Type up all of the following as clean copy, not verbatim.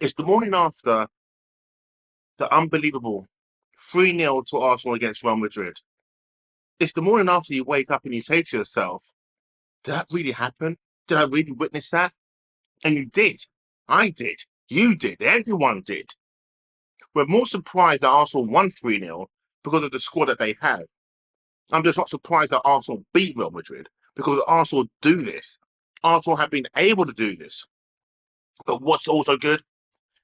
It's the morning after the unbelievable 3-0 to Arsenal against Real Madrid. It's the morning after you wake up and you say to yourself, did that really happen? Did I really witness that? And you did. I did. You did. Everyone did. We're more surprised that Arsenal won 3-0 because of the squad that they have. I'm just not surprised that Arsenal beat Real Madrid because Arsenal do this. Arsenal have been able to do this. But what's also good?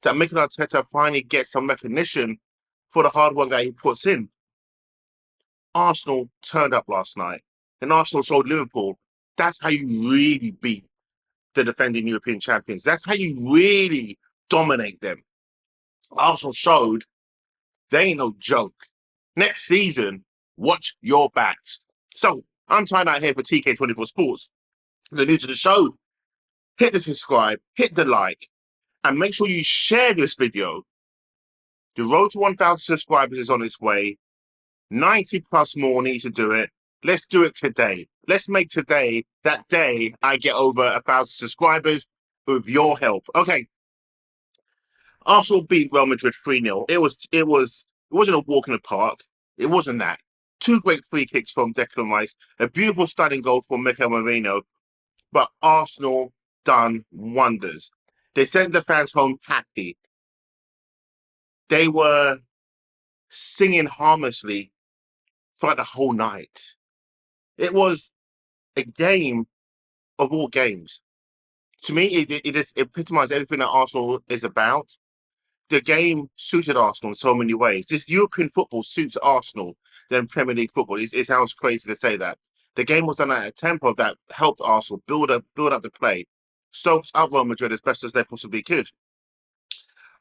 That Mikel Arteta finally gets some recognition for the hard work that he puts in. Arsenal turned up last night, and Arsenal showed Liverpool that's how you really beat the defending European champions. That's how you really dominate them. Arsenal showed they ain't no joke. Next season, watch your backs. So, I'm tying out here for TK24 Sports. If you're new to the show, hit the subscribe, hit the like, and make sure you share this video. The road to 1,000 subscribers is on its way. 90 plus more need to do it. Let's do it today. Let's make today that day I get over 1,000 subscribers with your help. Okay. Arsenal beat Real Madrid 3-0. It wasn't a walk in the park. It wasn't that. Two great free kicks from Declan Rice, a beautiful stunning goal from Mikel Merino, but Arsenal done wonders. They sent the fans home happy. They were singing harmlessly throughout the whole night. It was a game of all games. To me, it just epitomized everything that Arsenal is about. The game suited Arsenal in so many ways. This European football suits Arsenal than Premier League football. It sounds crazy to say that. The game was done at a tempo that helped Arsenal build up the play, soaked up Real Madrid as best as they possibly could.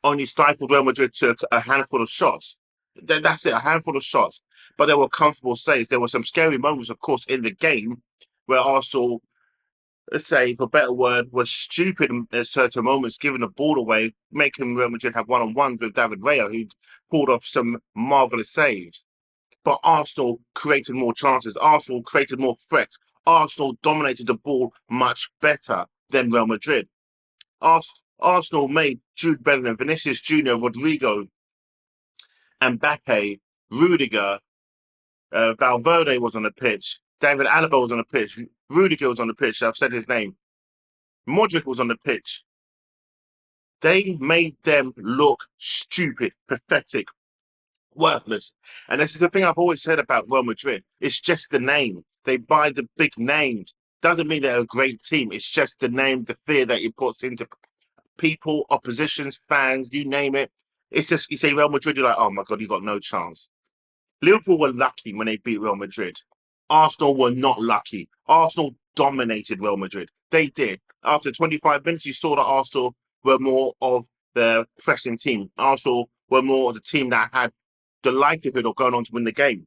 Only stifled Real Madrid took a handful of shots. That's it, a handful of shots. But there were comfortable saves. There were some scary moments, of course, in the game where Arsenal, let's say, for a better word, was stupid in certain moments, giving the ball away, making Real Madrid have one-on-ones with David Raya, who pulled off some marvellous saves. But Arsenal created more chances. Arsenal created more threats. Arsenal dominated the ball much better than Real Madrid. Arsenal made Jude Bellingham, Vinicius Jr., Rodrigo, Mbappe, Rudiger, Valverde was on the pitch, David Alaba was on the pitch, Rudiger was on the pitch, I've said his name, Modric was on the pitch. They made them look stupid, pathetic, worthless. And this is the thing I've always said about Real Madrid. It's just the name. They buy the big names. Doesn't mean they're a great team. It's just the name, the fear that it puts into people, oppositions, fans, you name it. It's just, you say Real Madrid, you're like, oh my God, you got no chance. Liverpool were lucky when they beat Real Madrid. Arsenal were not lucky. Arsenal dominated Real Madrid. They did. After 25 minutes, you saw that Arsenal were more of the pressing team. Arsenal were more of the team that had the likelihood of going on to win the game.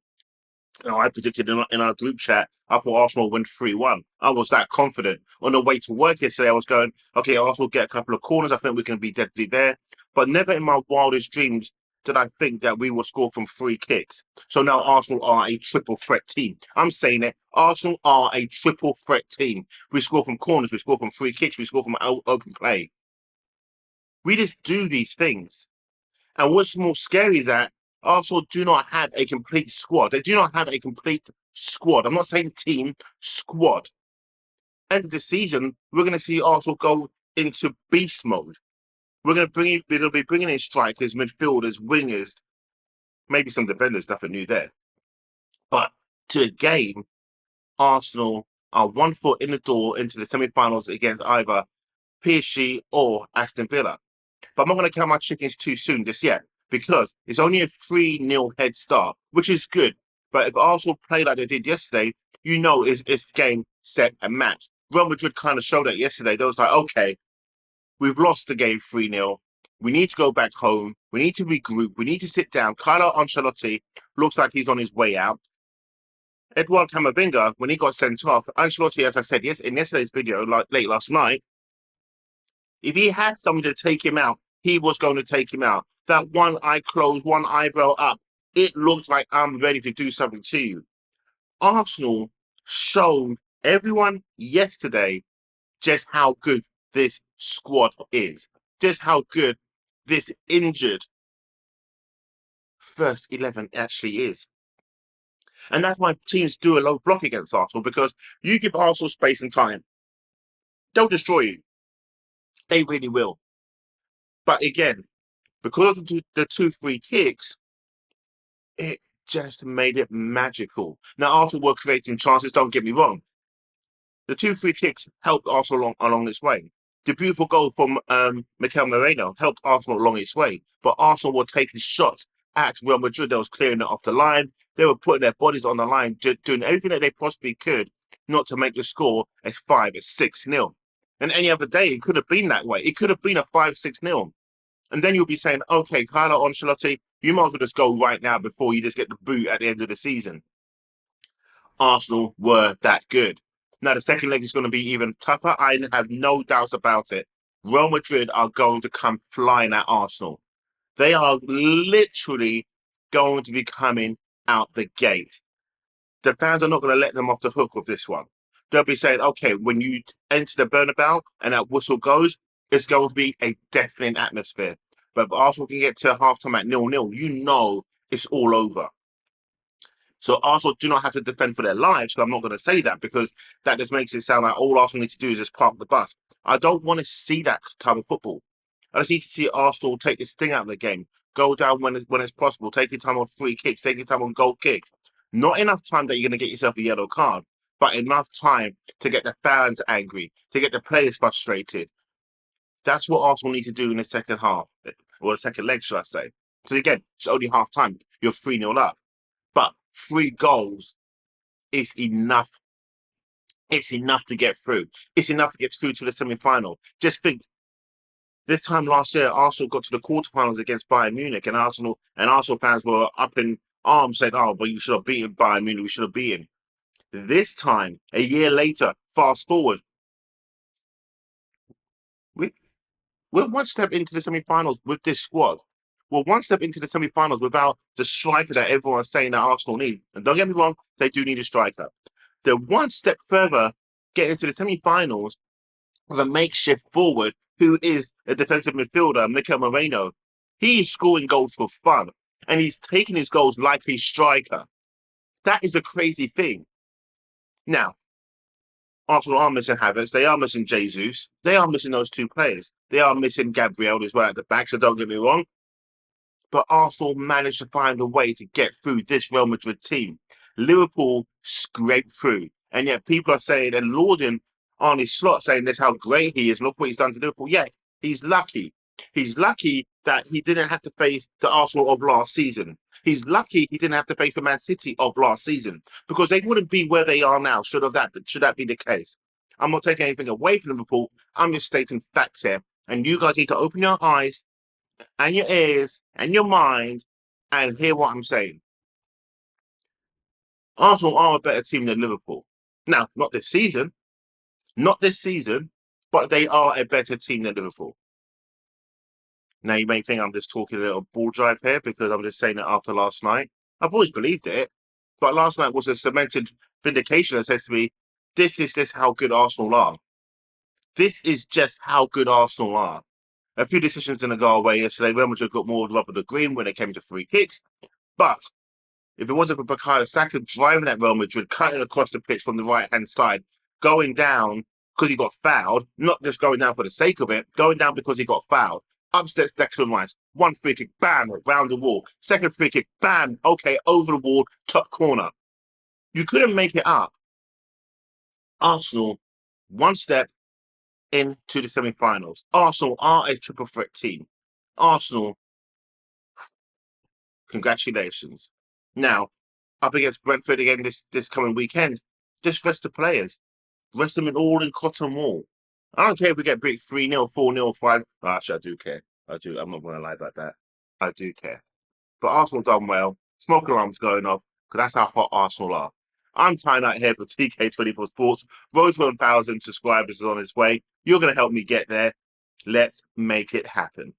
You know, I predicted in our group chat, I thought Arsenal would win 3-1. I was that confident. On the way to work yesterday, I was going, okay, Arsenal get a couple of corners. I think we can be deadly there. But never in my wildest dreams did I think that we will score from free kicks. So now Arsenal are a triple threat team. I'm saying it. Arsenal are a triple threat team. We score from corners, we score from free kicks, we score from open play. We just do these things. And what's more scary is that Arsenal do not have a complete squad. They do not have a complete squad. I'm not saying team, squad. End of the season, we're going to see Arsenal go into beast mode. We're going to be bringing in strikers, midfielders, wingers, maybe some defenders. Nothing new there. But to the game, Arsenal are 1 foot in the door into the semi-finals against either PSG or Aston Villa. But I'm not going to count my chickens too soon just yet, because it's only a 3-0 head start, which is good. But if Arsenal play like they did yesterday, you know it's game, set, and match. Real Madrid kind of showed that yesterday. They was like, okay, we've lost the game 3-0. We need to go back home. We need to regroup. We need to sit down. Carlo Ancelotti looks like he's on his way out. Edouard Camavinga, when he got sent off, Ancelotti, as I said in yesterday's video, late last night, if he had someone to take him out, he was going to take him out. That one eye closed, one eyebrow up, it looked like I'm ready to do something to you. Arsenal showed everyone yesterday just how good this squad is, just how good this injured first 11 actually is. And that's why teams do a low block against Arsenal, because you give Arsenal space and time, they'll destroy you. They really will. But again, because of the 2 free kicks, it just made it magical. Now, Arsenal were creating chances, don't get me wrong. The 2 free kicks helped Arsenal along its way. The beautiful goal from Mikel Merino helped Arsenal along its way. But Arsenal were taking shots at Real Madrid. They was clearing it off the line. They were putting their bodies on the line, doing everything that they possibly could not to make the score a 6-0. And any other day, it could have been that way. It could have been a 5-6-0. And then you'll be saying, okay, Carlo Ancelotti, you might as well just go right now before you just get the boot at the end of the season. Arsenal were that good. Now, the second leg is going to be even tougher. I have no doubts about it. Real Madrid are going to come flying at Arsenal. They are literally going to be coming out the gate. The fans are not going to let them off the hook with this one. They'll be saying, okay, when you enter the Bernabeu and that whistle goes, it's going to be a deafening atmosphere. But if Arsenal can get to halftime at 0-0, you know it's all over. So Arsenal do not have to defend for their lives. So I'm not going to say that, because that just makes it sound like all Arsenal need to do is just park the bus. I don't want to see that type of football. I just need to see Arsenal take this thing out of the game, go down when it's possible, take your time on free kicks, take your time on goal kicks. Not enough time that you're going to get yourself a yellow card, but enough time to get the fans angry, to get the players frustrated. That's what Arsenal need to do in the second half, or the second leg, should I say. So again, it's only half time. You're 3-0 up. But 3 goals is enough. It's enough to get through. It's enough to get through to the semi-final. Just think, this time last year, Arsenal got to the quarterfinals against Bayern Munich, and Arsenal fans were up in arms saying, oh, but you should have beaten Bayern Munich, we should have beaten. This time, a year later, fast forward, we're 1 step into the semi-finals with this squad. We're 1 step into the semi-finals without the striker that everyone's saying that Arsenal need. And don't get me wrong, they do need a striker. They're 1 step further getting into the semi-finals with a makeshift forward who is a defensive midfielder, Mikel Merino. He's scoring goals for fun, and he's taking his goals like he's striker. That is a crazy thing. Now, Arsenal are missing Havertz, they are missing Jesus, they are missing those 2 players. They are missing Gabriel as well at the back, so don't get me wrong. But Arsenal managed to find a way to get through this Real Madrid team. Liverpool scraped through, and yet people are saying and lauding Arne Slot, saying this how great he is. Look what he's done to Liverpool. Yeah, he's lucky. He's lucky that he didn't have to face the Arsenal of last season. He's lucky he didn't have to face the Man City of last season, because they wouldn't be where they are now should that be the case. I'm not taking anything away from Liverpool. I'm just stating facts here, and you guys need to open your eyes and your ears and your mind and hear what I'm saying. Arsenal are a better team than Liverpool. Now, not this season, but they are a better team than Liverpool. Now, you may think I'm just talking a little ball drive here because I'm just saying it after last night. I've always believed it, but last night was a cemented vindication that says to me, this is just how good Arsenal are. This is just how good Arsenal are. A few decisions didn't go away yesterday. Real Madrid got more rub of the green when it came to free kicks. But if it wasn't for Bukayo Saka driving at Real Madrid, cutting across the pitch from the right-hand side, going down because he got fouled, not just going down for the sake of it, going down because he got fouled. Upsets Declan Rice. 1 free kick, bam, round the wall. 2nd free kick, bam, okay, over the wall, top corner. You couldn't make it up. Arsenal, 1 step into the semi-finals. Arsenal are a triple threat team. Arsenal, congratulations. Now, up against Brentford again this coming weekend, just rest the players. Rest them all in cotton wool. I don't care if we get beat 3-0, 4-0, 5. Actually, I do care. I do. I'm not going to lie about that. I do care. But Arsenal done well. Smoke alarms going off, because that's how hot Arsenal are. I'm tying out here for TK24 Sports. Road to 1,000 subscribers is on its way. You're going to help me get there. Let's make it happen.